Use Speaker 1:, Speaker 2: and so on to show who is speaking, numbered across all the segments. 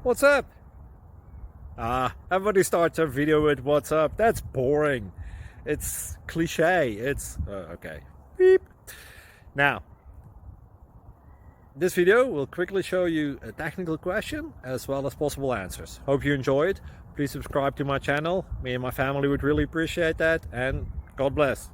Speaker 1: What's up? Everybody starts a video with what's up. That's boring. It's cliche. It's okay. Beep. Now, this video will quickly show you a technical question as well as possible answers. Hope you enjoyed. Please subscribe to my channel. Me and my family would really appreciate that, and God bless.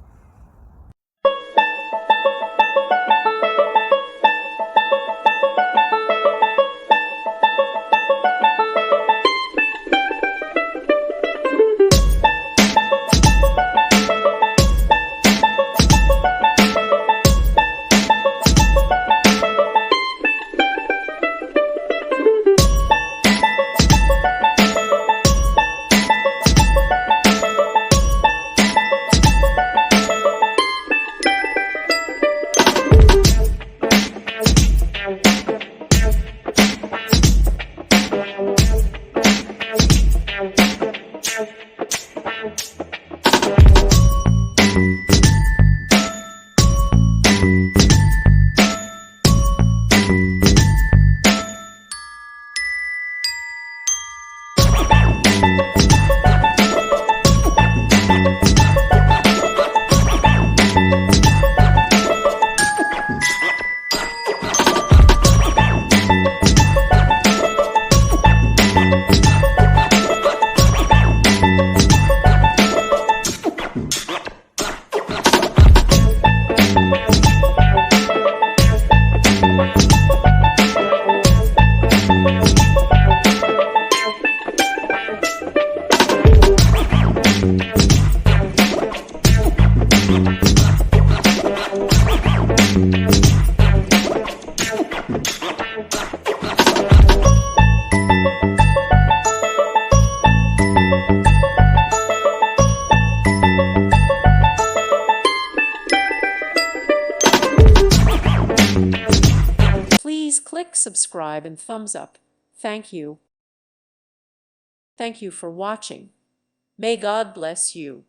Speaker 2: Please click subscribe and thumbs up. Thank you. Thank you for watching. May God bless you.